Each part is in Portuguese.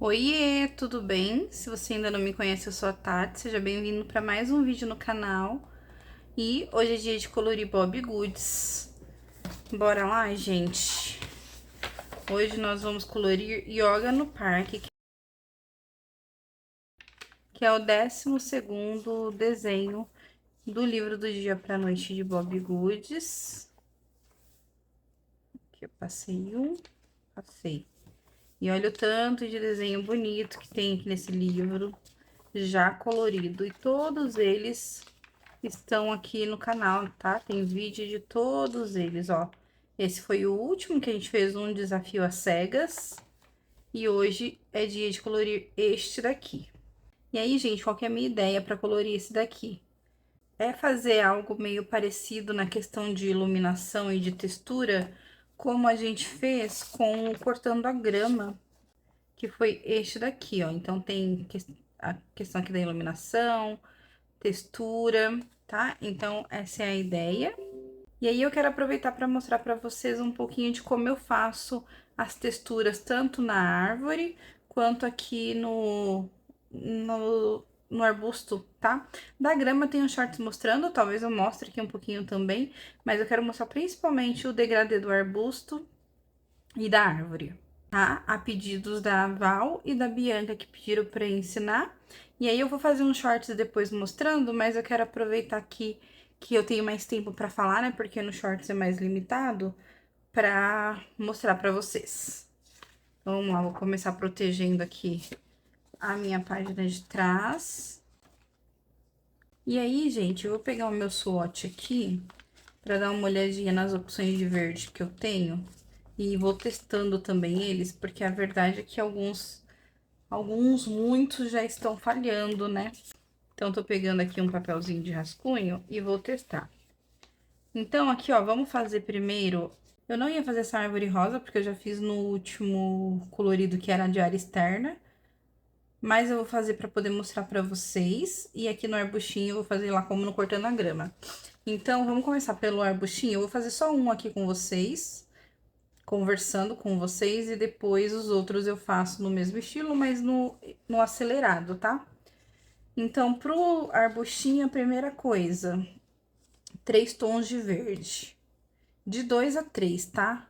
Oiê, tudo bem? Se você ainda não me conhece, eu sou a Tati, seja bem-vindo para mais um vídeo no canal. E hoje é dia de colorir Bobbie Goods. Bora lá, gente? Hoje nós vamos colorir Yoga no Parque, que é o 12º desenho do livro do dia para noite de Bobbie Goods. Aqui eu passei. E olha o tanto de desenho bonito que tem aqui nesse livro, já colorido. E todos eles estão aqui no canal, tá? Tem vídeo de todos eles, ó. Esse foi o último que a gente fez um desafio às cegas. E hoje é dia de colorir este daqui. E aí, gente, qual que é a minha ideia para colorir esse daqui? É fazer algo meio parecido na questão de iluminação e de textura, como a gente fez com o Cortando a Grama, que foi este daqui, ó. Então, tem a questão aqui da iluminação, textura, tá? Então, essa é a ideia. E aí, eu quero aproveitar para mostrar para vocês um pouquinho de como eu faço as texturas, tanto na árvore, quanto aqui no arbusto, tá? Da grama tem um shorts mostrando, talvez eu mostre aqui um pouquinho também, mas eu quero mostrar principalmente o degradê do arbusto e da árvore, tá? A pedidos da Val e da Bianca que pediram para ensinar. E aí eu vou fazer um shorts depois mostrando, mas eu quero aproveitar aqui que eu tenho mais tempo para falar, né? Porque no shorts é mais limitado, para mostrar para vocês. Então, vamos lá, vou começar protegendo aqui a minha página de trás. E aí, gente, eu vou pegar o meu swatch aqui para dar uma olhadinha nas opções de verde que eu tenho. E vou testando também eles, porque a verdade é que muitos já estão falhando, né? Então, tô pegando aqui um papelzinho de rascunho e vou testar. Então, aqui, ó, vamos fazer primeiro... Eu não ia fazer essa árvore rosa, porque eu já fiz no último colorido, que era de área externa. Mas eu vou fazer pra poder mostrar pra vocês. E aqui no arbustinho eu vou fazer lá como no Cortando a Grama. Então, vamos começar pelo arbustinho. Eu vou fazer só um aqui com vocês, conversando com vocês, e depois os outros eu faço no mesmo estilo, mas no acelerado, tá? Então, pro arbustinho, a primeira coisa, 3 tons de verde, de 2 a 3, tá?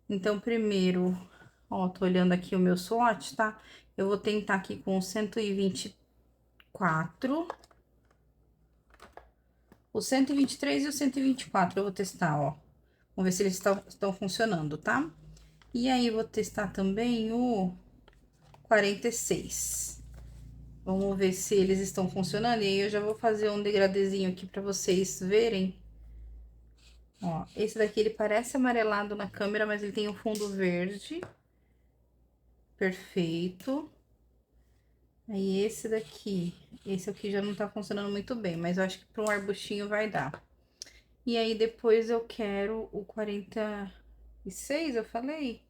Então, primeiro, ó, tô olhando aqui o meu swatch, tá? Eu vou tentar aqui com 124, o 123 e o 124 eu vou testar, ó. Vamos ver se eles estão funcionando, tá? E aí, vou testar também o 46. Vamos ver se eles estão funcionando. E aí, eu já vou fazer um degradezinho aqui pra vocês verem. Ó, esse daqui, ele parece amarelado na câmera, mas ele tem um fundo verde. Perfeito. Aí, esse aqui já não tá funcionando muito bem, mas eu acho que para um arbustinho vai dar. E aí, depois eu quero o 46, eu falei?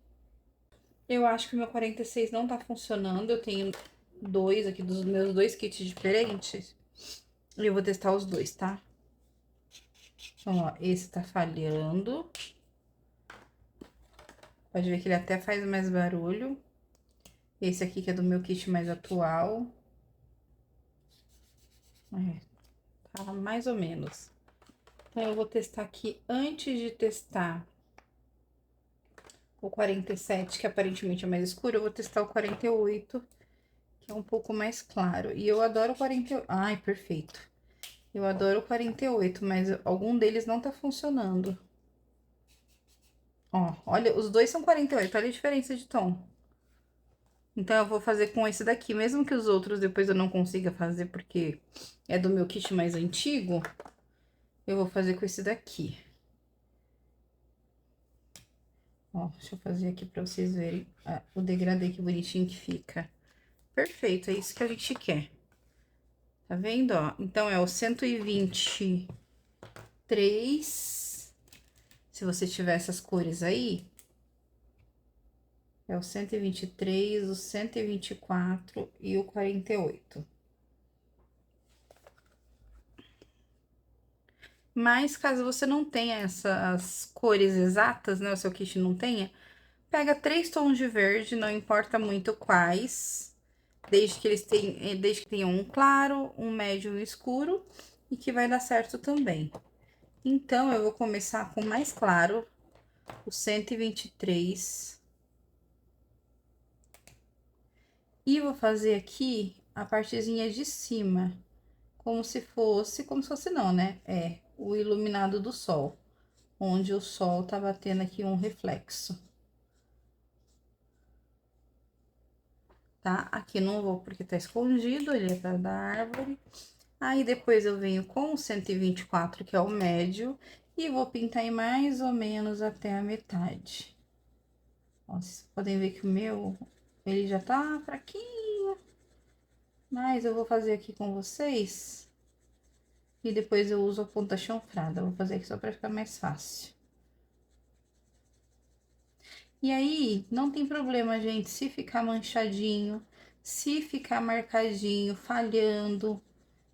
Eu acho que o meu 46 não tá funcionando, eu tenho dois aqui dos meus dois kits diferentes. E eu vou testar os dois, tá? Então, ó, esse tá falhando. Pode ver que ele até faz mais barulho. Esse aqui que é do meu kit mais atual. É, tá mais ou menos. Então, eu vou testar aqui, antes de testar o 47, que aparentemente é mais escuro, eu vou testar o 48, que é um pouco mais claro. E eu adoro o 48. Ai, perfeito. Eu adoro o 48, mas algum deles não tá funcionando. Ó, olha, os dois são 48, olha a diferença de tom. Então, eu vou fazer com esse daqui, mesmo que os outros depois eu não consiga fazer, porque é do meu kit mais antigo, eu vou fazer com esse daqui. Ó, deixa eu fazer aqui pra vocês verem o degradê que bonitinho que fica. Perfeito, é isso que a gente quer. Tá vendo, ó? Então, é o 123. Se você tiver essas cores aí, é o 123, o 124 e o 48. Mas, caso você não tenha essas cores exatas, né? O seu kit não tenha, Pega 3 tons de verde, não importa muito quais, desde que tenham um claro, um médio e um escuro, e que vai dar certo também. Então, eu vou começar com o mais claro, o 123. E vou fazer aqui a partezinha de cima, como se fosse não, né? É, o iluminado do sol, onde o sol tá batendo aqui um reflexo. Tá? Aqui não vou porque tá escondido, ele é atrás da árvore. Aí, depois eu venho com o 124, que é o médio, e vou pintar em mais ou menos até a metade. Ó, vocês podem ver que o meu, ele já tá fraquinho, mas eu vou fazer aqui com vocês, e depois eu uso a ponta chanfrada. Vou fazer aqui só pra ficar mais fácil. E aí, não tem problema, gente, se ficar manchadinho, se ficar marcadinho, falhando,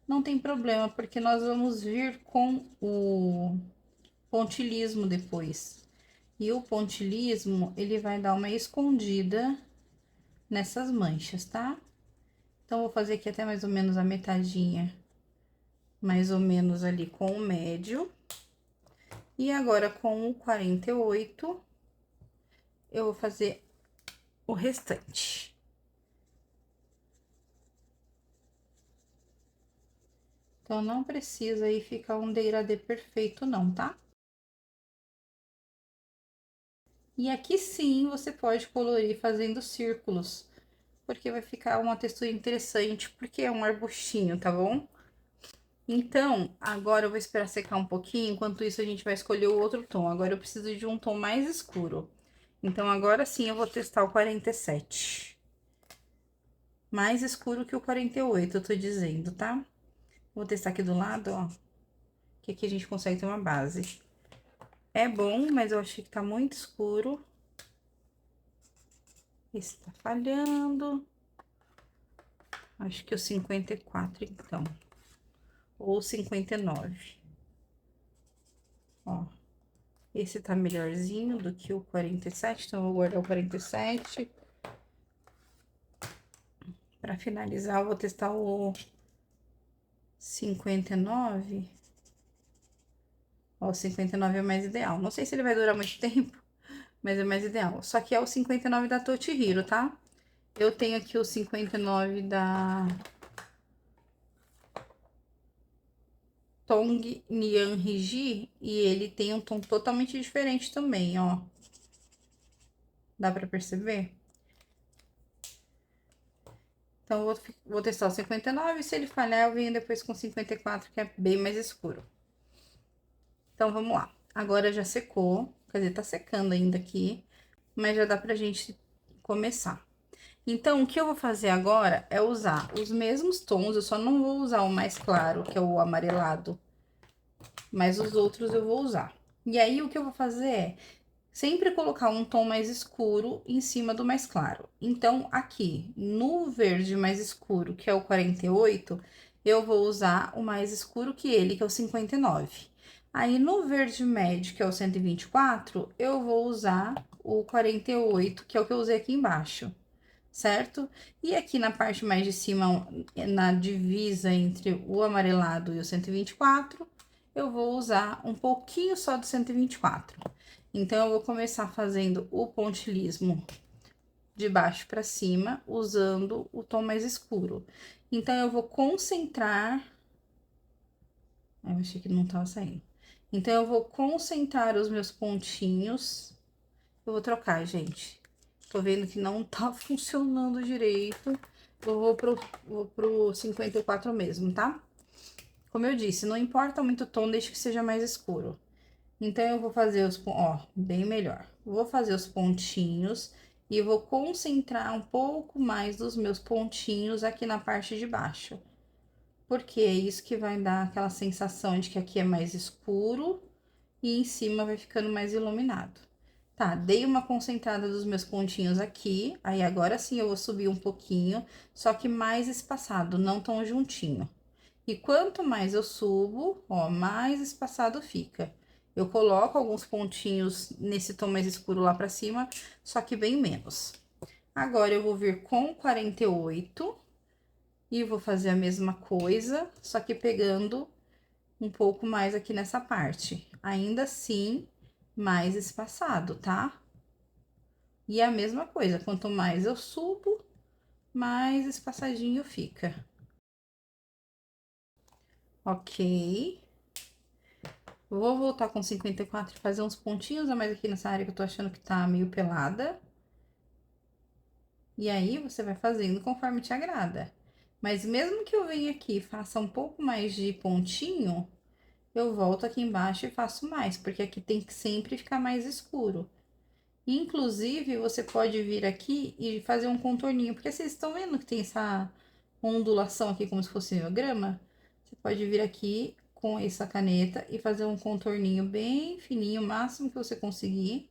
não tem problema, porque nós vamos vir com o pontilhismo depois. E o pontilhismo, ele vai dar uma escondida nessas manchas, tá? Então, vou fazer aqui até mais ou menos a metadinha, mais ou menos ali com o médio. E agora, com o 48, eu vou fazer o restante. Então, não precisa aí ficar um degradê perfeito, não, tá? E aqui sim, você pode colorir fazendo círculos, porque vai ficar uma textura interessante, porque é um arbustinho, tá bom? Então, agora eu vou esperar secar um pouquinho, enquanto isso a gente vai escolher o outro tom. Agora eu preciso de um tom mais escuro. Então, agora sim eu vou testar o 47. Mais escuro que o 48, eu tô dizendo, tá? Vou testar aqui do lado, ó, que aqui a gente consegue ter uma base. É bom, mas eu achei que tá muito escuro. Esse tá falhando. Acho que o 54, então. Ou 59. Ó. Esse tá melhorzinho do que o 47, então eu vou guardar o 47. Pra finalizar, eu vou testar o 59. Ó, o 59 é mais ideal. Não sei se ele vai durar muito tempo, mas é mais ideal. Só que é o 59 da Totihiro, tá? Eu tenho aqui o 59 da Tong Nian Hiji e ele tem um tom totalmente diferente também, ó. Dá pra perceber? Então, eu vou testar o 59 e se ele falhar, eu venho depois com o 54, que é bem mais escuro. Então, vamos lá. Agora já secou, quer dizer, tá secando ainda aqui, mas já dá pra gente começar. Então, o que eu vou fazer agora é usar os mesmos tons, eu só não vou usar o mais claro, que é o amarelado, mas os outros eu vou usar. E aí, o que eu vou fazer é sempre colocar um tom mais escuro em cima do mais claro. Então, aqui, no verde mais escuro, que é o 48, eu vou usar o mais escuro que ele, que é o 59. Aí, no verde médio, que é o 124, eu vou usar o 48, que é o que eu usei aqui embaixo, certo? E aqui na parte mais de cima, na divisa entre o amarelado e o 124, eu vou usar um pouquinho só do 124. Então, eu vou começar fazendo o pontilhismo de baixo para cima, usando o tom mais escuro. Então, eu vou concentrar... Eu achei que não tava saindo. Então, eu vou concentrar os meus pontinhos. Eu vou trocar, gente. Tô vendo que não tá funcionando direito. Eu vou pro 54 mesmo, tá? Como eu disse, não importa muito o tom, desde que seja mais escuro. Então, eu vou fazer ó, bem melhor. Vou fazer os pontinhos e vou concentrar um pouco mais dos meus pontinhos aqui na parte de baixo. Porque é isso que vai dar aquela sensação de que aqui é mais escuro e em cima vai ficando mais iluminado. Tá, dei uma concentrada dos meus pontinhos aqui, aí agora sim eu vou subir um pouquinho, só que mais espaçado, não tão juntinho. E quanto mais eu subo, ó, mais espaçado fica. Eu coloco alguns pontinhos nesse tom mais escuro lá pra cima, só que bem menos. Agora, eu vou vir com 48 e vou fazer a mesma coisa, só que pegando um pouco mais aqui nessa parte. Ainda assim, mais espaçado, tá? E a mesma coisa, quanto mais eu subo, mais espaçadinho fica. Ok. Vou voltar com 54 e fazer uns pontinhos a mais aqui nessa área que eu tô achando que tá meio pelada. E aí, você vai fazendo conforme te agrada. Mas mesmo que eu venha aqui e faça um pouco mais de pontinho, eu volto aqui embaixo e faço mais, porque aqui tem que sempre ficar mais escuro. Inclusive, você pode vir aqui e fazer um contorninho, porque vocês estão vendo que tem essa ondulação aqui, como se fosse uma grama? Você pode vir aqui com essa caneta e fazer um contorninho bem fininho, o máximo que você conseguir,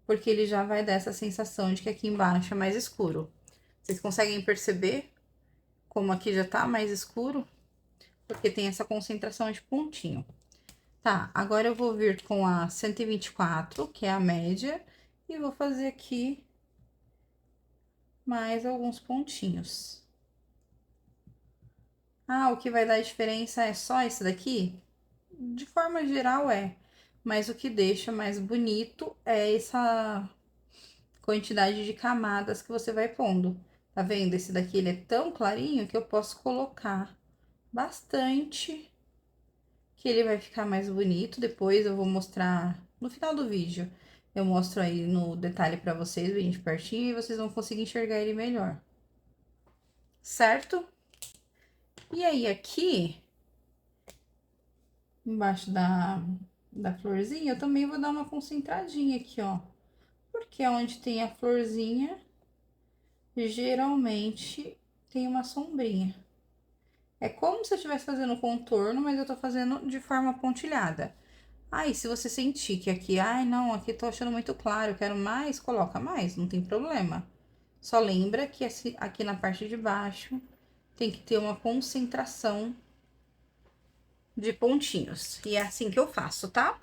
porque ele já vai dar essa sensação de que aqui embaixo é mais escuro. Vocês conseguem perceber como aqui já tá mais escuro? Porque tem essa concentração de pontinho. Tá, agora eu vou vir com a 124, que é a média, e vou fazer aqui mais alguns pontinhos. Ah, o que vai dar diferença é só esse daqui? De forma geral é, mas o que deixa mais bonito é essa quantidade de camadas que você vai pondo. Tá vendo? Esse daqui ele é tão clarinho que eu posso colocar bastante, que ele vai ficar mais bonito. Depois eu vou mostrar no final do vídeo. Eu mostro aí no detalhe pra vocês, bem de pertinho, e vocês vão conseguir enxergar ele melhor. Certo? E aí, aqui, embaixo da florzinha, eu também vou dar uma concentradinha aqui, ó. Porque onde tem a florzinha, geralmente tem uma sombrinha. É como se eu estivesse fazendo contorno, mas eu tô fazendo de forma pontilhada. Aí, se você sentir que aqui, ai, não, aqui tô achando muito claro, eu quero mais, coloca mais, não tem problema. Só lembra que aqui na parte de baixo tem que ter uma concentração de pontinhos. E é assim que eu faço, tá?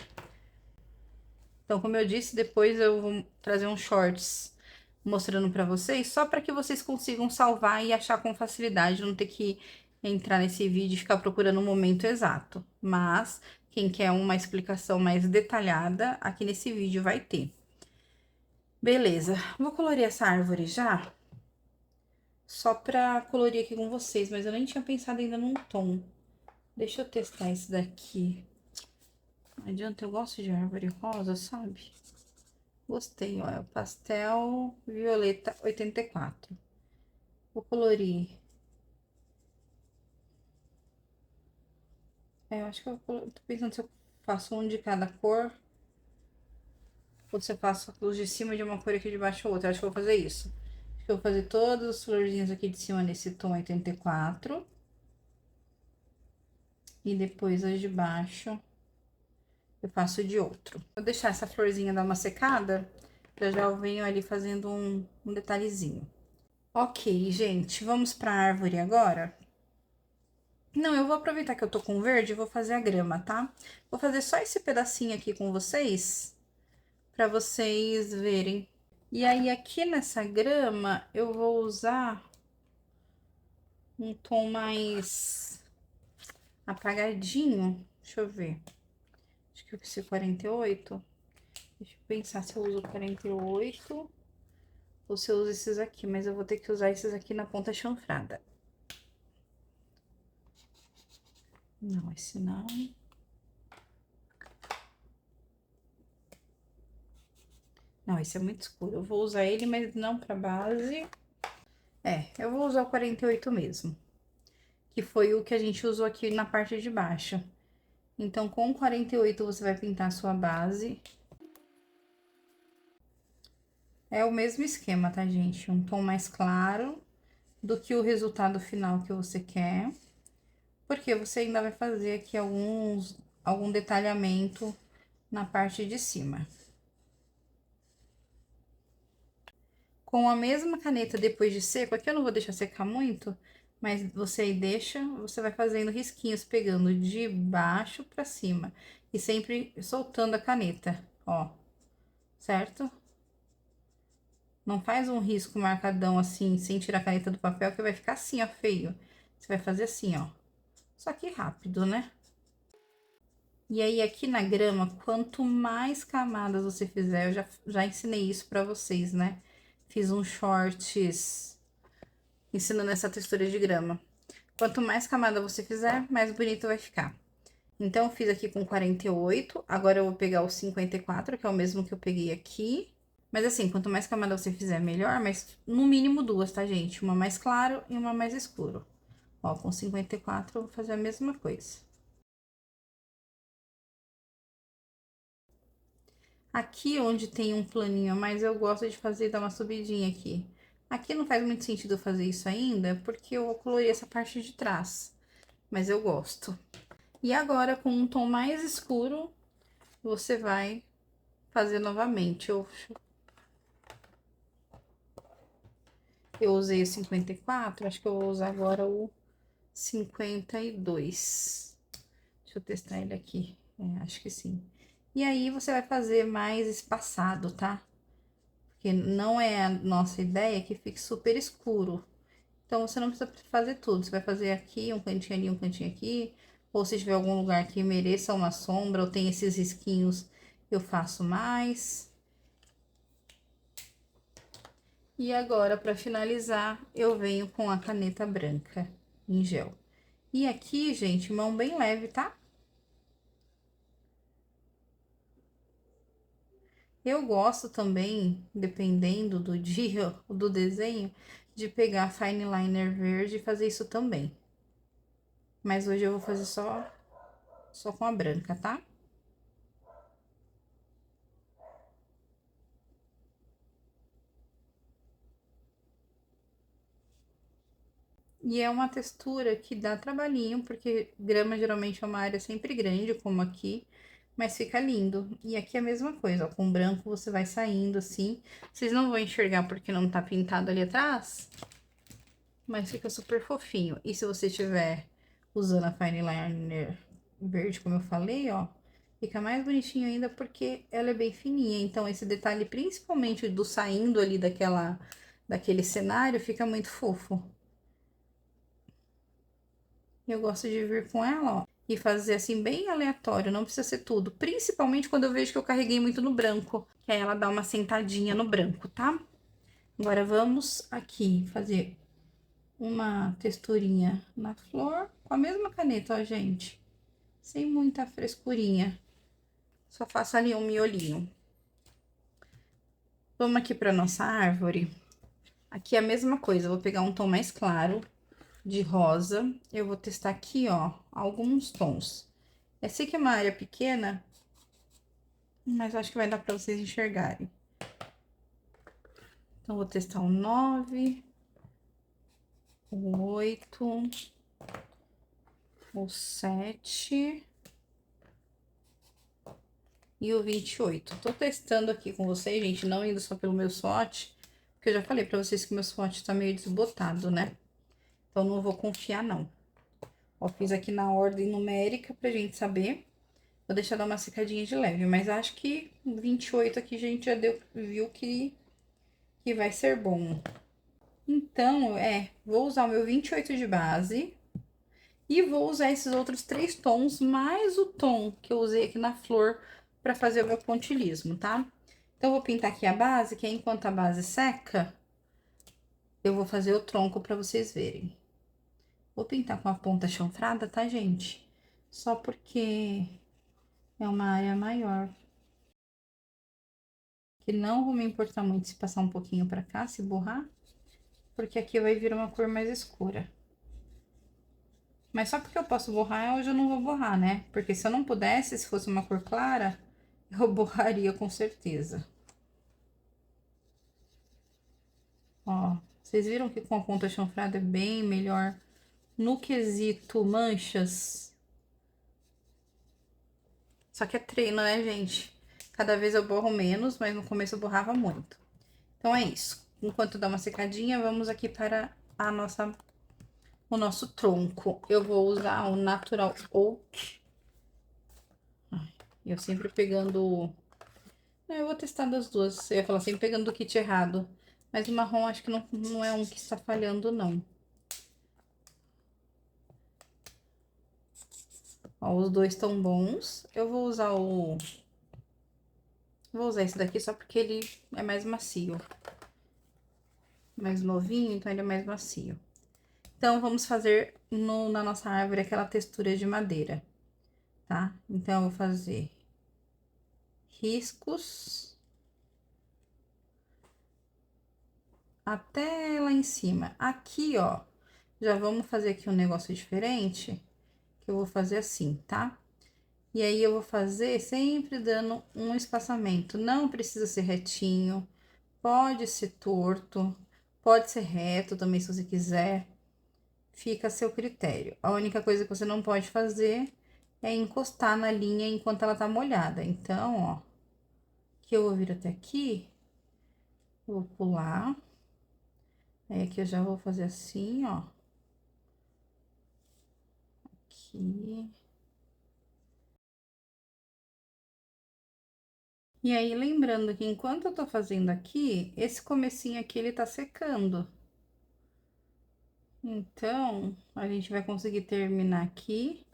Então, como eu disse, depois eu vou trazer uns shorts mostrando pra vocês, só para que vocês consigam salvar e achar com facilidade, não ter que entrar nesse vídeo e ficar procurando o momento exato. Mas, quem quer uma explicação mais detalhada, aqui nesse vídeo vai ter. Beleza, vou colorir essa árvore já, só pra colorir aqui com vocês, mas eu nem tinha pensado ainda num tom. Deixa eu testar esse daqui. Não adianta, eu gosto de árvore rosa, sabe? Gostei, ó, é o pastel violeta 84. Vou colorir. É, eu acho que tô pensando se eu faço um de cada cor, ou se eu faço os de cima de uma cor aqui de baixo outra. Acho que eu vou fazer isso. Acho que eu vou fazer todas as florzinhas aqui de cima nesse tom 84. E depois as de baixo eu faço de outro. Vou deixar essa florzinha dar uma secada, já eu venho ali fazendo um detalhezinho. Ok, gente, vamos pra árvore agora? Não, eu vou aproveitar que eu tô com verde e vou fazer a grama, tá? Vou fazer só esse pedacinho aqui com vocês, pra vocês verem. E aí, aqui nessa grama, eu vou usar um tom mais apagadinho. Deixa eu ver. Acho que eu fiz 48. Deixa eu pensar se eu uso 48 ou se eu uso esses aqui, mas eu vou ter que usar esses aqui na ponta chanfrada. Não, esse não. Não, esse é muito escuro. Eu vou usar ele, mas não pra base. É, eu vou usar o 48 mesmo. Que foi o que a gente usou aqui na parte de baixo. Então, com o 48 você vai pintar a sua base. É o mesmo esquema, tá, gente? Um tom mais claro do que o resultado final que você quer. Porque você ainda vai fazer aqui algum detalhamento na parte de cima. Com a mesma caneta depois de seco, aqui eu não vou deixar secar muito, mas você aí deixa, você vai fazendo risquinhos, pegando de baixo pra cima. E sempre soltando a caneta, ó, certo? Não faz um risco marcadão assim, sem tirar a caneta do papel, que vai ficar assim, ó, feio. Você vai fazer assim, ó. Só que rápido, né? E aí, aqui na grama, quanto mais camadas você fizer, eu já ensinei isso pra vocês, né? Fiz uns shorts ensinando essa textura de grama. Quanto mais camada você fizer, mais bonito vai ficar. Então, eu fiz aqui com 48, agora eu vou pegar o 54, que é o mesmo que eu peguei aqui. Mas assim, quanto mais camada você fizer, melhor, mas no mínimo duas, tá, gente? Uma mais claro e uma mais escuro. Ó, com 54 eu vou fazer a mesma coisa. Aqui onde tem um planinho a mais, eu gosto de fazer, dar uma subidinha aqui. Aqui não faz muito sentido eu fazer isso ainda, porque eu vou colorir essa parte de trás. Mas eu gosto. E agora, com um tom mais escuro, você vai fazer novamente. Eu usei o 54, acho que eu vou usar agora o 52. Deixa eu testar ele aqui. É, acho que sim. E aí, você vai fazer mais espaçado, tá? Porque não é a nossa ideia que fique super escuro. Então, você não precisa fazer tudo. Você vai fazer aqui, um cantinho ali, um cantinho aqui. Ou se tiver algum lugar que mereça uma sombra, ou tem esses risquinhos, eu faço mais. E agora, para finalizar, eu venho com a caneta branca em gel. E aqui, gente, mão bem leve, tá? Eu gosto também, dependendo do dia, do desenho, de pegar fine liner verde e fazer isso também. Mas hoje eu vou fazer só com a branca, tá? E é uma textura que dá trabalhinho, porque grama geralmente é uma área sempre grande, como aqui, mas fica lindo. E aqui é a mesma coisa, ó, com branco você vai saindo assim. Vocês não vão enxergar porque não tá pintado ali atrás, mas fica super fofinho. E se você tiver usando a fine liner verde, como eu falei, ó, fica mais bonitinho ainda porque ela é bem fininha. Então, esse detalhe, principalmente do saindo ali daquele cenário, fica muito fofo. Eu gosto de vir com ela, ó, e fazer assim bem aleatório, não precisa ser tudo. Principalmente quando eu vejo que eu carreguei muito no branco, que aí ela dá uma sentadinha no branco, tá? Agora vamos aqui fazer uma texturinha na flor com a mesma caneta, ó, gente. Sem muita frescurinha. Só faço ali um miolinho. Vamos aqui para nossa árvore. Aqui é a mesma coisa, eu vou pegar um tom mais claro de rosa. Eu vou testar aqui, ó, alguns tons. Eu sei que é uma área pequena, mas acho que vai dar para vocês enxergarem. Então, vou testar o 9, o 8, o 7 e o 28. Tô testando aqui com vocês, gente, não indo só pelo meu swatch, porque eu já falei pra vocês que meu swatch tá meio desbotado, né? Então, não vou confiar, não. Ó, fiz aqui na ordem numérica pra gente saber. Vou deixar dar uma secadinha de leve, mas acho que 28 aqui a gente já viu que vai ser bom. Então, vou usar o meu 28 de base e vou usar esses outros 3 tons, mais o tom que eu usei aqui na flor para fazer o meu pontilhismo, tá? Então, eu vou pintar aqui a base, que aí, enquanto a base seca, eu vou fazer o tronco para vocês verem. Vou pintar com a ponta chanfrada, tá, gente? Só porque é uma área maior. Que não vou me importar muito se passar um pouquinho para cá, se borrar, porque aqui vai vir uma cor mais escura. Mas só porque eu posso borrar, hoje eu não vou borrar, né? Porque se eu não pudesse, se fosse uma cor clara, eu borraria com certeza. Ó, vocês viram que com a ponta chanfrada é bem melhor no quesito manchas? Só que é treino, né, gente? Cada vez eu borro menos, mas no começo eu borrava muito. Então é isso. Enquanto dá uma secadinha, vamos aqui para o nosso tronco. Eu vou usar o Natural Oak. Eu sempre pegando... Não, eu vou testar das duas. Eu ia falar sempre pegando do kit errado. Mas o marrom acho que não é um que está falhando, não. Ó, os dois estão bons. Eu vou usar o... Vou usar esse daqui só porque ele é mais macio. Mais novinho, então ele é mais macio. Então, vamos fazer na nossa árvore aquela textura de madeira, tá? Então, eu vou fazer riscos até lá em cima. Aqui, ó, já vamos fazer aqui um negócio diferente, que eu vou fazer assim, tá? E aí, eu vou fazer sempre dando um espaçamento. Não precisa ser retinho, pode ser torto, pode ser reto também, se você quiser. Fica a seu critério. A única coisa que você não pode fazer é encostar na linha enquanto ela tá molhada. Então, ó, que eu vou vir até aqui, vou pular. Aí, aqui eu já vou fazer assim, ó. Aqui. E aí, lembrando que enquanto eu tô fazendo aqui, esse comecinho aqui, ele tá secando. Então, a gente vai conseguir terminar aqui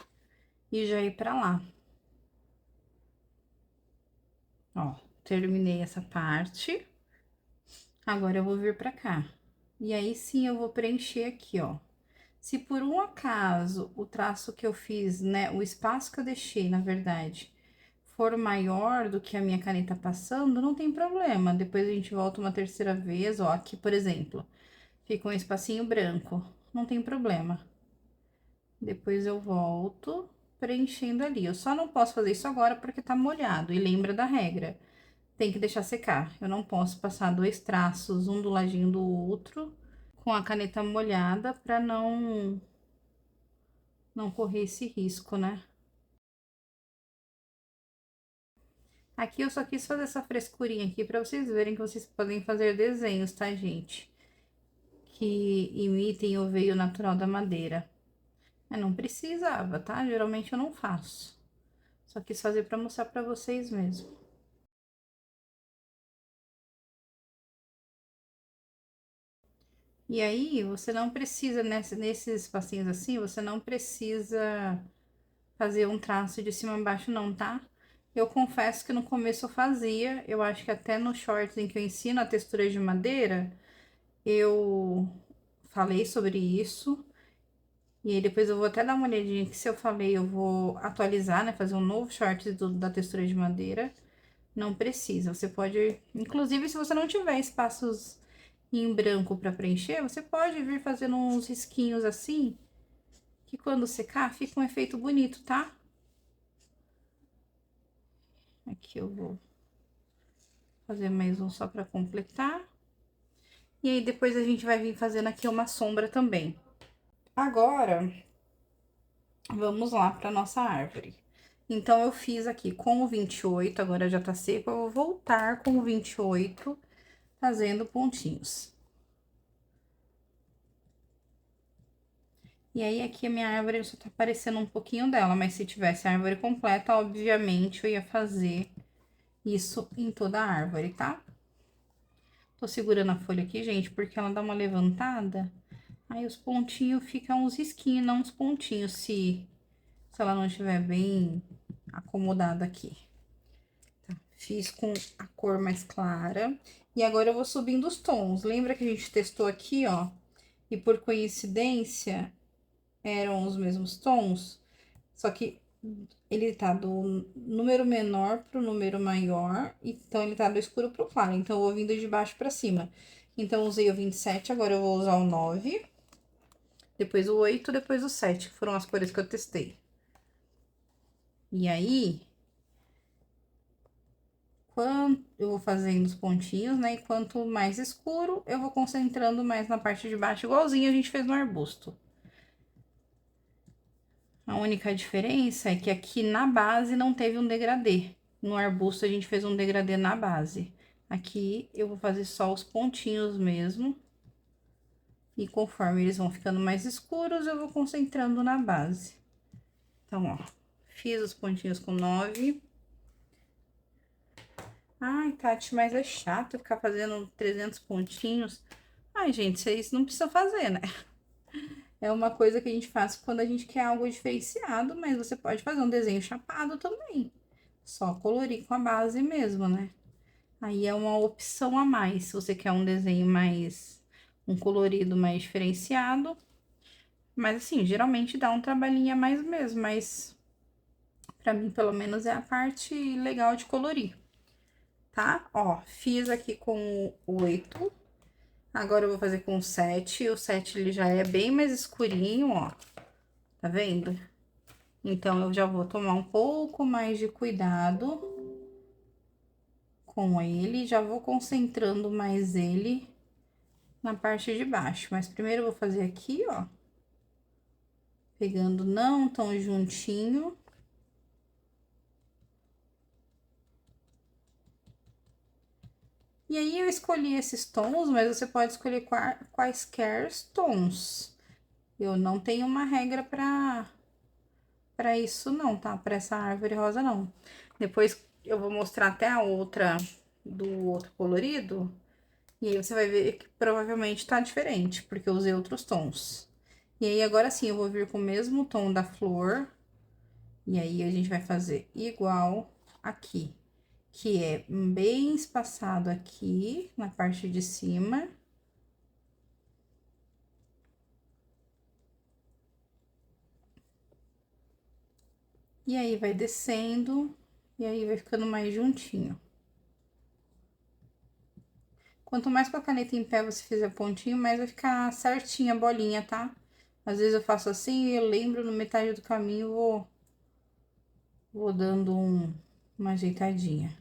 e já ir pra lá. Ó, terminei essa parte. Agora, eu vou vir pra cá. E aí, sim, eu vou preencher aqui, ó. Se por um acaso o traço que eu fiz, né, o espaço que eu deixei, na verdade, for maior do que a minha caneta passando, não tem problema. Depois a gente volta uma terceira vez, ó, aqui, por exemplo, fica um espacinho branco, não tem problema. Depois eu volto preenchendo ali. Eu só não posso fazer isso agora porque tá molhado. E lembra da regra, tem que deixar secar. Eu não posso passar dois traços, um do ladinho do outro, com a caneta molhada, pra não correr esse risco, né? Aqui eu só quis fazer essa frescurinha aqui pra vocês verem que vocês podem fazer desenhos, tá, gente? Que imitem o veio natural da madeira. Mas não precisava, tá? Geralmente eu não faço. Só quis fazer pra mostrar pra vocês mesmo. E aí, você não precisa, nesses espacinhos assim, você não precisa fazer um traço de cima a baixo não, tá? Eu confesso que no começo eu fazia, eu acho que até no shorts em que eu ensino a textura de madeira, eu falei sobre isso. E aí depois eu vou até dar uma olhadinha que se eu falei, eu vou atualizar, né? Fazer um novo short da textura de madeira. Não precisa, você pode... Inclusive, se você não tiver espaços em branco para preencher, você pode vir fazendo uns risquinhos assim, que quando secar, fica um efeito bonito, tá? Aqui eu vou fazer mais um só para completar. E aí, depois a gente vai vir fazendo aqui uma sombra também. Agora, vamos lá para nossa árvore. Então, eu fiz aqui com o 28, agora já tá seco, eu vou voltar com o 28, fazendo pontinhos. E aí, aqui a minha árvore só tá aparecendo um pouquinho dela, mas se tivesse a árvore completa, obviamente, eu ia fazer isso em toda a árvore, tá? Tô segurando a folha aqui, gente, porque ela dá uma levantada, aí os pontinhos ficam uns risquinhos, não uns pontinhos, se ela não estiver bem acomodada aqui. Fiz com a cor mais clara. E agora eu vou subindo os tons. Lembra que a gente testou aqui, ó? E por coincidência, eram os mesmos tons? Só que ele tá do número menor pro número maior. Então, ele tá do escuro pro claro. Então, eu vou vindo de baixo pra cima. Então, eu usei o 27, agora eu vou usar o 9. Depois o 8, depois o 7, que foram as cores que eu testei. E aí... Quanto eu vou fazendo os pontinhos, né? E quanto mais escuro, eu vou concentrando mais na parte de baixo, igualzinho a gente fez no arbusto. A única diferença é que aqui na base não teve um degradê. No arbusto a gente fez um degradê na base. Aqui eu vou fazer só os pontinhos mesmo. E conforme eles vão ficando mais escuros, eu vou concentrando na base. Então, ó, fiz os pontinhos com 9. Ai, Tati, mas é chato ficar fazendo 300 pontinhos. Ai, gente, vocês não precisam fazer, né? É uma coisa que a gente faz quando a gente quer algo diferenciado, mas você pode fazer um desenho chapado também. Só colorir com a base mesmo, né? Aí é uma opção a mais, se você quer um desenho mais, um colorido mais diferenciado. Mas assim, geralmente dá um trabalhinho a mais mesmo, mas pra mim, pelo menos, é a parte legal de colorir, tá? Ó, fiz aqui com o 8. Agora eu vou fazer com o 7. O 7 ele já é bem mais escurinho, ó. Tá vendo? Então, eu já vou tomar um pouco mais de cuidado com ele. Já vou concentrando mais ele na parte de baixo. Mas primeiro eu vou fazer aqui, ó. Pegando não tão juntinho. E aí, eu escolhi esses tons, mas você pode escolher quaisquer tons. Eu não tenho uma regra pra isso não, tá? Pra essa árvore rosa, não. Depois eu vou mostrar até a outra do outro colorido. E aí você vai ver que provavelmente tá diferente, porque eu usei outros tons. E aí agora sim eu vou vir com o mesmo tom da flor. E aí a gente vai fazer igual aqui, que é bem espaçado aqui na parte de cima. E aí vai descendo, e aí vai ficando mais juntinho. Quanto mais com a caneta em pé você fizer pontinho, mais vai ficar certinha a bolinha, tá? Às vezes eu faço assim e eu lembro no metade do caminho, vou dando uma ajeitadinha.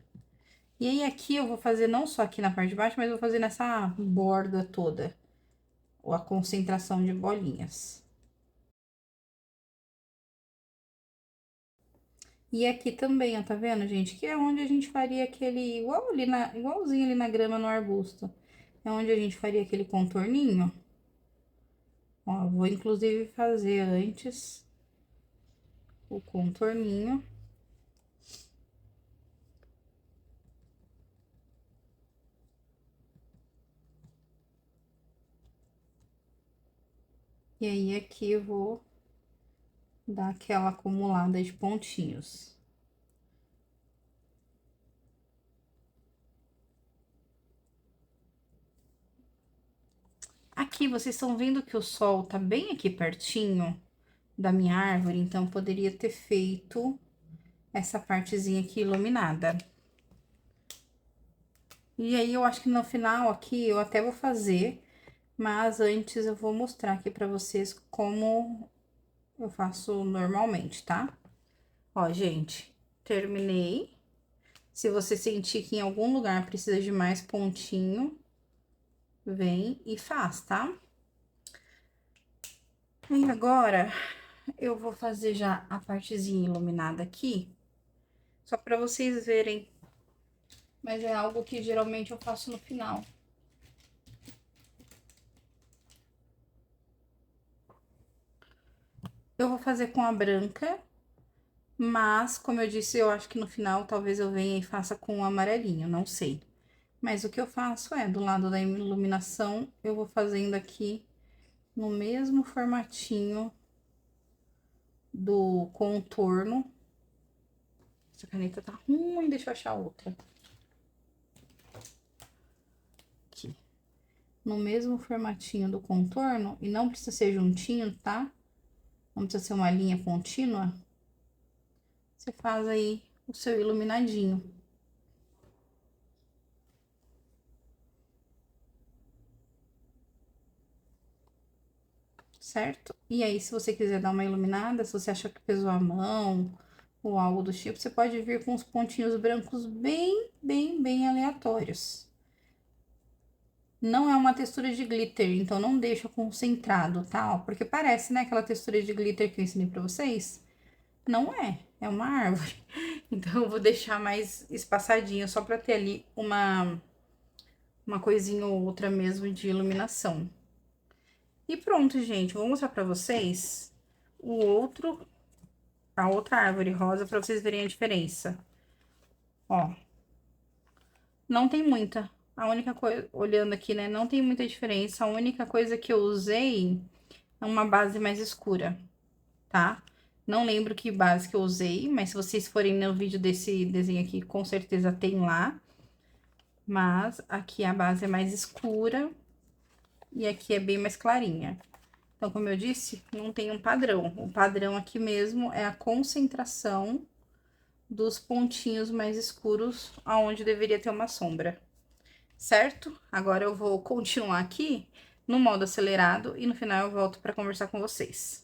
E aí, aqui eu vou fazer não só aqui na parte de baixo, mas vou fazer nessa borda toda, ou a concentração de bolinhas. E aqui também, ó, tá vendo, gente? Que é onde a gente faria aquele, igualzinho ali na grama, no arbusto. É onde a gente faria aquele contorninho. Ó, vou inclusive fazer antes o contorninho. E aí, aqui eu vou dar aquela acumulada de pontinhos. Aqui, vocês estão vendo que o sol tá bem aqui pertinho da minha árvore, então poderia ter feito essa partezinha aqui iluminada. E aí, eu acho que no final aqui, eu até vou fazer, mas antes eu vou mostrar aqui pra vocês como eu faço normalmente, tá? Ó, gente, terminei. Se você sentir que em algum lugar precisa de mais pontinho, vem e faz, tá? E agora, eu vou fazer já a partezinha iluminada aqui, só pra vocês verem. Mas é algo que geralmente eu faço no final. Eu vou fazer com a branca, mas, como eu disse, eu acho que no final talvez eu venha e faça com o amarelinho, não sei. Mas o que eu faço é, do lado da iluminação, eu vou fazendo aqui no mesmo formatinho do contorno. Essa caneta tá ruim, deixa eu achar outra. Aqui. No mesmo formatinho do contorno, e não precisa ser juntinho, tá? Não precisa ser uma linha contínua. Você faz aí o seu iluminadinho. Certo? E aí, se você quiser dar uma iluminada, se você achar que pesou a mão ou algo do tipo, você pode vir com os pontinhos brancos bem aleatórios. Não é uma textura de glitter, então não deixa concentrado, tá? Porque parece, né, aquela textura de glitter que eu ensinei pra vocês. Não é, é uma árvore. Então, eu vou deixar mais espaçadinho, só pra ter ali uma coisinha ou outra mesmo de iluminação. E pronto, gente, vou mostrar pra vocês a outra árvore rosa pra vocês verem a diferença. Ó, não tem muita. A única coisa, olhando aqui, né, não tem muita diferença. A única coisa que eu usei é uma base mais escura, tá? Não lembro que base que eu usei, mas se vocês forem no vídeo desse desenho aqui, com certeza tem lá. Mas aqui a base é mais escura e aqui é bem mais clarinha. Então, como eu disse, não tem um padrão. O padrão aqui mesmo é a concentração dos pontinhos mais escuros, aonde deveria ter uma sombra, certo? Agora eu vou continuar aqui no modo acelerado e no final eu volto para conversar com vocês.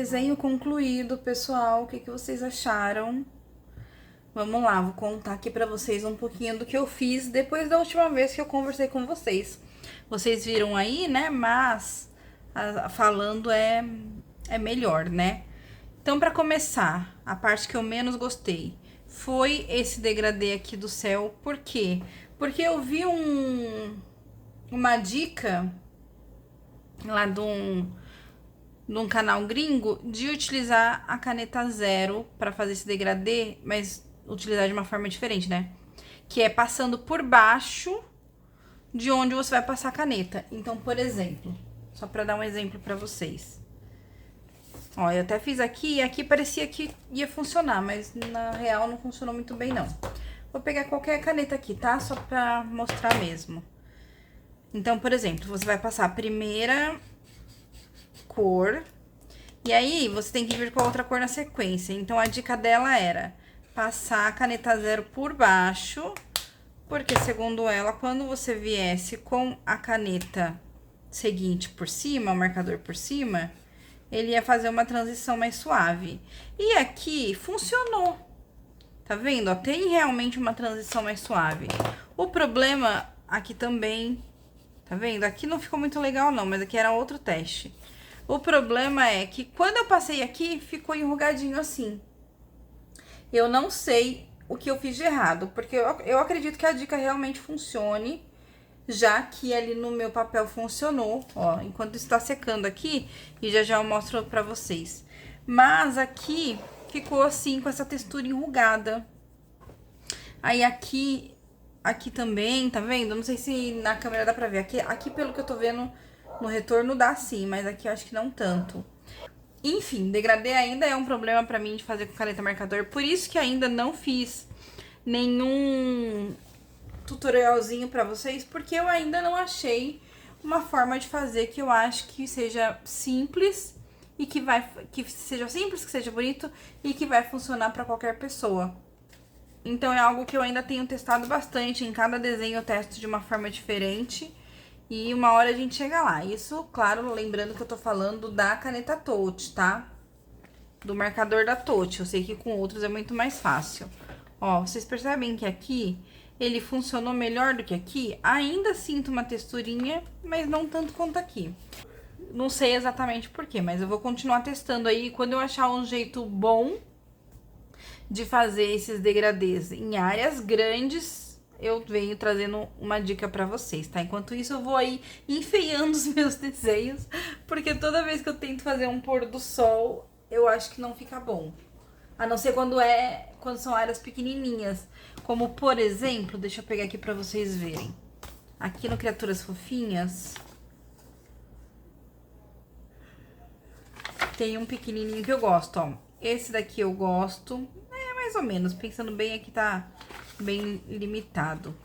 desenho concluído, pessoal. O que vocês acharam? Vamos lá, vou contar aqui pra vocês um pouquinho do que eu fiz depois da última vez que eu conversei com vocês. Vocês viram aí, né? Mas falando é melhor, né? Então, pra começar, a parte que eu menos gostei foi esse degradê aqui do céu. Por quê? Porque eu vi uma dica lá de um canal gringo de utilizar a caneta zero para fazer esse degradê, mas utilizar de uma forma diferente, né? Que é passando por baixo de onde você vai passar a caneta. Então, por exemplo, só para dar um exemplo para vocês. Ó, eu até fiz aqui e aqui parecia que ia funcionar, mas na real não funcionou muito bem, não. Vou pegar qualquer caneta aqui, tá? Só pra mostrar mesmo. Então, por exemplo, você vai passar a primeira cor e aí você tem que vir com a outra cor na sequência. Então, a dica dela era passar a caneta zero por baixo, porque segundo ela, quando você viesse com a caneta seguinte por cima, o marcador por cima, ele ia fazer uma transição mais suave. E aqui funcionou. Tá vendo? Ó, tem realmente uma transição mais suave. O problema aqui também, tá vendo? Aqui não ficou muito legal não, mas aqui era outro teste. O problema é que quando eu passei aqui, ficou enrugadinho assim. Eu não sei o que eu fiz de errado, porque eu acredito que a dica realmente funcione, já que ali no meu papel funcionou, ó, enquanto está secando aqui, e já eu mostro pra vocês. Mas aqui ficou assim, com essa textura enrugada. Aí aqui também, tá vendo? Não sei se na câmera dá pra ver. Aqui pelo que eu tô vendo no retorno dá sim, mas aqui eu acho que não tanto. Enfim, degradê ainda é um problema pra mim de fazer com caneta marcador, por isso que ainda não fiz nenhum tutorialzinho pra vocês, porque eu ainda não achei uma forma de fazer que eu acho que seja simples e que seja simples, que seja bonito e que vai funcionar pra qualquer pessoa. Então é algo que eu ainda tenho testado bastante, em cada desenho eu testo de uma forma diferente e uma hora a gente chega lá. Isso, claro, lembrando que eu tô falando da caneta Touch, tá? Do marcador da Touch, eu sei que com outros é muito mais fácil. Ó, vocês percebem que aqui ele funcionou melhor do que aqui? Ainda sinto uma texturinha, mas não tanto quanto aqui. Não sei exatamente por quê, mas eu vou continuar testando aí. Quando eu achar um jeito bom de fazer esses degradês em áreas grandes, eu venho trazendo uma dica pra vocês, tá? Enquanto isso, eu vou aí enfeiando os meus desenhos, porque toda vez que eu tento fazer um pôr do sol, eu acho que não fica bom. A não ser quando são áreas pequenininhas. Como, por exemplo, deixa eu pegar aqui pra vocês verem. Aqui no Criaturas Fofinhas, tem um pequenininho que eu gosto, ó. Esse daqui eu gosto, mais ou menos. Pensando bem, aqui tá bem limitado.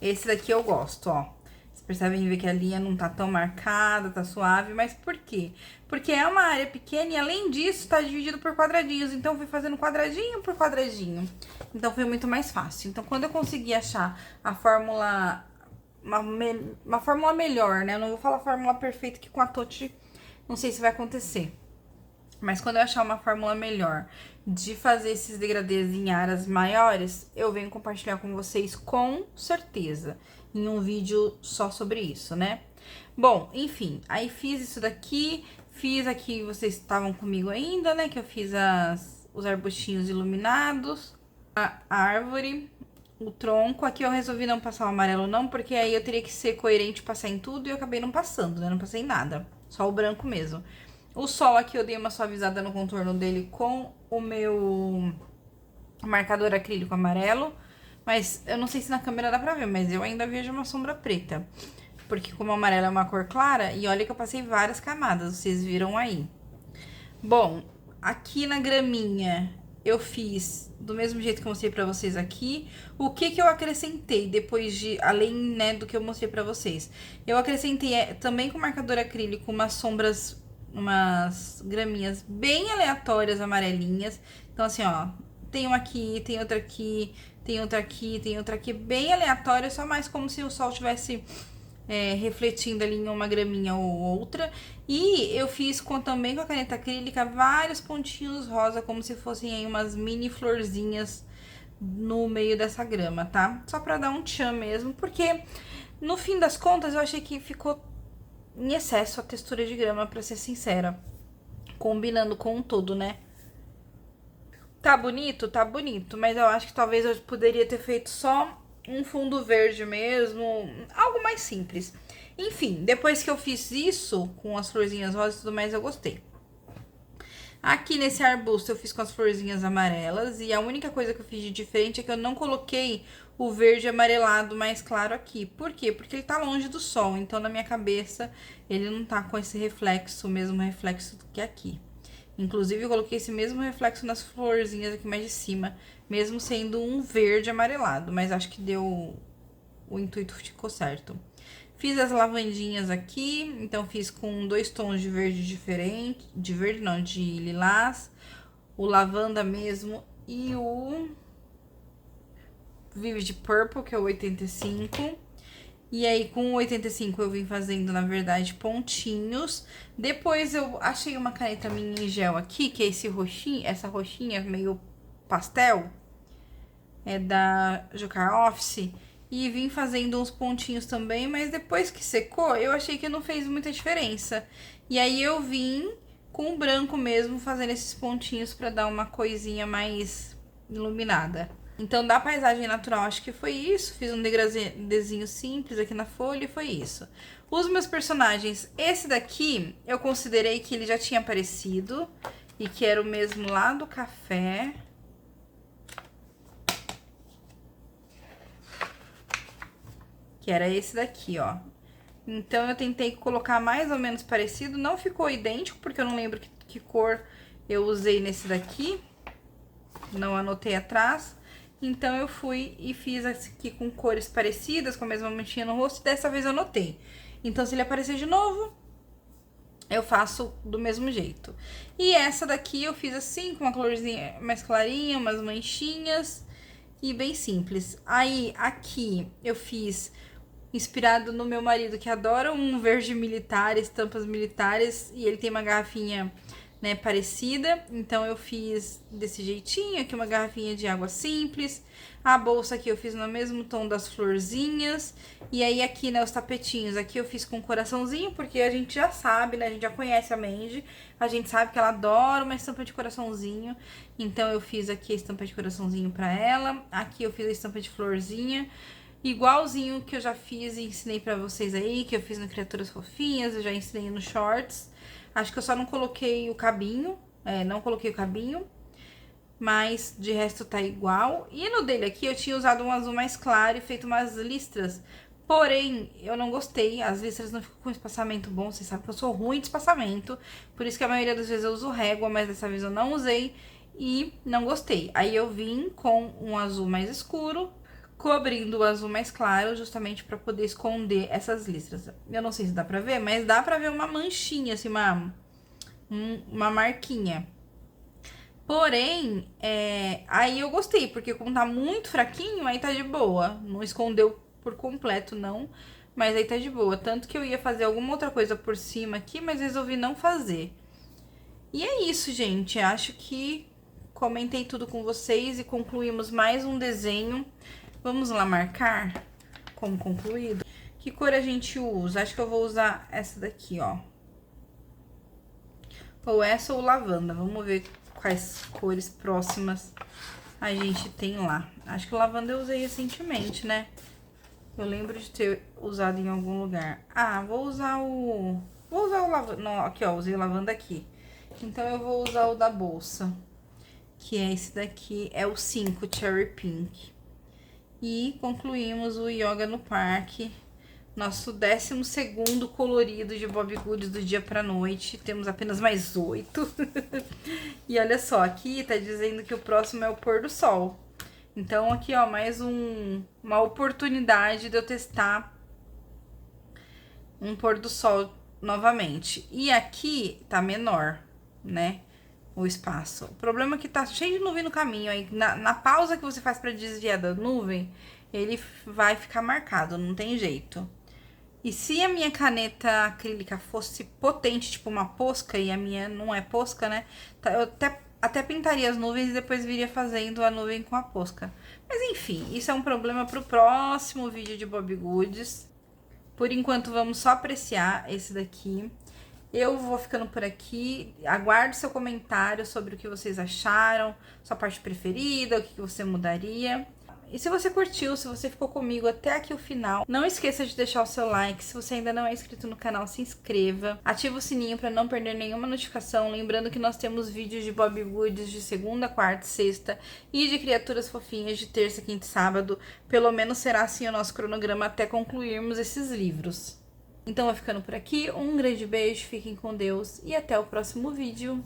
Esse daqui eu gosto, ó. Vocês percebem ver que a linha não tá tão marcada, tá suave, mas por quê? Porque é uma área pequena e, além disso, tá dividido por quadradinhos. Então, eu fui fazendo quadradinho por quadradinho. Então, foi muito mais fácil. Então, quando eu consegui achar a fórmula, uma fórmula melhor, né? Eu não vou falar a fórmula perfeita, que com a Touch não sei se vai acontecer. Mas quando eu achar uma fórmula melhor de fazer esses degradês em áreas maiores, eu venho compartilhar com vocês com certeza, em um vídeo só sobre isso, né? Bom, enfim, aí fiz isso daqui, fiz aqui, vocês estavam comigo ainda, né? Que eu fiz os arbustinhos iluminados, a árvore, o tronco. Aqui eu resolvi não passar o amarelo não, porque aí eu teria que ser coerente e passar em tudo, e eu acabei não passando, né? Não passei em nada, só o branco mesmo. O sol aqui eu dei uma suavizada no contorno dele com o meu marcador acrílico amarelo. Mas eu não sei se na câmera dá pra ver, mas eu ainda vejo uma sombra preta. Porque como o amarelo é uma cor clara, e olha que eu passei várias camadas, vocês viram aí. Bom, aqui na graminha eu fiz do mesmo jeito que eu mostrei pra vocês aqui. O que eu acrescentei depois de, além, né, do que eu mostrei pra vocês? Eu acrescentei também com marcador acrílico umas sombras, umas graminhas bem aleatórias, amarelinhas. Então, assim, ó, tem uma aqui, tem outra aqui, tem outra aqui, tem outra aqui, bem aleatória, só mais como se o sol tivesse refletindo ali em uma graminha ou outra. E eu fiz também com a caneta acrílica vários pontinhos rosa, como se fossem aí umas mini florzinhas no meio dessa grama, tá? Só pra dar um tchan mesmo, porque no fim das contas eu achei que ficou em excesso a textura de grama, pra ser sincera. Combinando com o todo, né? Tá bonito, mas eu acho que talvez eu poderia ter feito só um fundo verde mesmo, algo mais simples. Enfim, depois que eu fiz isso, com as florzinhas rosas e tudo mais, eu gostei. Aqui nesse arbusto eu fiz com as florzinhas amarelas, e a única coisa que eu fiz de diferente é que eu não coloquei o verde amarelado mais claro aqui. Por quê? Porque ele tá longe do sol, então na minha cabeça ele não tá com esse reflexo, o mesmo reflexo que aqui. Inclusive, eu coloquei esse mesmo reflexo nas florzinhas aqui mais de cima, mesmo sendo um verde amarelado, mas acho que deu... o intuito ficou certo. Fiz as lavandinhas aqui, então fiz com 2 tons de verde diferente, de verde não, de lilás, o lavanda mesmo e o Vivid Purple, que é o 85. E aí, com o 85, eu vim fazendo, na verdade, pontinhos. Depois, eu achei uma caneta minha em gel aqui, que é esse roxinho, essa roxinha meio pastel. É da Jocar Office. E vim fazendo uns pontinhos também, mas depois que secou, eu achei que não fez muita diferença. E aí, eu vim com o branco mesmo, fazendo esses pontinhos pra dar uma coisinha mais iluminada. Então, da paisagem natural, acho que foi isso. Fiz um desenho simples aqui na folha e foi isso. Os meus personagens, esse daqui, eu considerei que ele já tinha aparecido e que era o mesmo lá do café. Que era esse daqui, ó. Então, eu tentei colocar mais ou menos parecido. Não ficou idêntico, porque eu não lembro que cor eu usei nesse daqui. Não anotei atrás. Então, eu fui e fiz aqui com cores parecidas, com a mesma manchinha no rosto, e dessa vez eu anotei. Então, se ele aparecer de novo, eu faço do mesmo jeito. E essa daqui eu fiz assim, com uma corzinha mais clarinha, umas manchinhas, e bem simples. Aí, aqui, eu fiz inspirado no meu marido, que adora um verde militar, estampas militares, e ele tem uma garrafinha... né, parecida, então eu fiz desse jeitinho, aqui uma garrafinha de água simples, a bolsa aqui eu fiz no mesmo tom das florzinhas, e aí aqui, né, os tapetinhos, aqui eu fiz com coraçãozinho, porque a gente já sabe, né, a gente já conhece a Mandy, a gente sabe que ela adora uma estampa de coraçãozinho, então eu fiz aqui a estampa de coraçãozinho pra ela, aqui eu fiz a estampa de florzinha, igualzinho que eu já fiz e ensinei pra vocês aí, que eu fiz no Criaturas Fofinhas, eu já ensinei no Shorts. Acho que eu só não coloquei o cabinho, mas de resto tá igual. E no dele aqui eu tinha usado um azul mais claro e feito umas listras, porém eu não gostei, as listras não ficam com espaçamento bom, vocês sabem que eu sou ruim de espaçamento, por isso que a maioria das vezes eu uso régua, mas dessa vez eu não usei e não gostei. Aí eu vim com um azul mais escuro, cobrindo o azul mais claro, justamente para poder esconder essas listras. Eu não sei se dá pra ver, mas dá pra ver uma manchinha, assim, uma marquinha. Porém, aí eu gostei, porque como tá muito fraquinho, aí tá de boa. Não escondeu por completo, não, mas aí tá de boa. Tanto que eu ia fazer alguma outra coisa por cima aqui, mas resolvi não fazer. E é isso, gente. Acho que comentei tudo com vocês e concluímos mais um desenho. Vamos lá marcar como concluído. Que cor a gente usa? Acho que eu vou usar essa daqui, ó. Ou essa ou lavanda. Vamos ver quais cores próximas a gente tem lá. Acho que o lavanda eu usei recentemente, né? Eu lembro de ter usado em algum lugar. Ah, vou usar o lavanda. Não, aqui, ó, usei o lavanda aqui. Então, eu vou usar o da bolsa. Que é esse daqui, é o 5 Cherry Pink. E concluímos o Yoga no Parque, nosso 12º colorido de Bobbie Goods do dia pra noite. Temos apenas mais 8. E olha só, aqui tá dizendo que o próximo é o pôr do sol. Então, aqui, ó, mais uma oportunidade de eu testar um pôr do sol novamente. E aqui tá menor, né? O espaço. O problema é que tá cheio de nuvem no caminho. Aí, na pausa que você faz pra desviar da nuvem, ele vai ficar marcado, não tem jeito. E se a minha caneta acrílica fosse potente, tipo uma posca, e a minha não é posca, né? Eu até pintaria as nuvens e depois viria fazendo a nuvem com a posca. Mas enfim, isso é um problema pro próximo vídeo de Bobbie Goods. Por enquanto, vamos só apreciar esse daqui. Eu vou ficando por aqui. Aguardo seu comentário sobre o que vocês acharam, sua parte preferida, o que você mudaria. E se você curtiu, se você ficou comigo até aqui o final, não esqueça de deixar o seu like. Se você ainda não é inscrito no canal, se inscreva. Ativa o sininho para não perder nenhuma notificação. Lembrando que nós temos vídeos de Bobbie Goods de segunda, quarta e sexta. E de criaturas fofinhas de terça, quinta e sábado. Pelo menos será assim o nosso cronograma até concluirmos esses livros. Então, vou ficando por aqui. Um grande beijo, fiquem com Deus e até o próximo vídeo.